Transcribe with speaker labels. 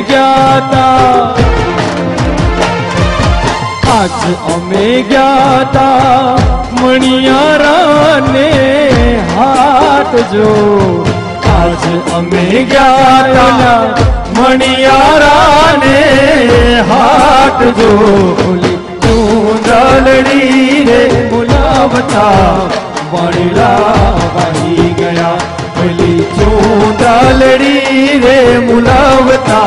Speaker 1: ज्ञाता आज अमे ज्ञाता मणियारा ने हाथ जो आज अमे ज्ञाता मणियारा ने हाथ जो बोली चूंदलड़ी रे बुलावता वाणीला वही गया बोली चूंदलड़ी रे बुलावता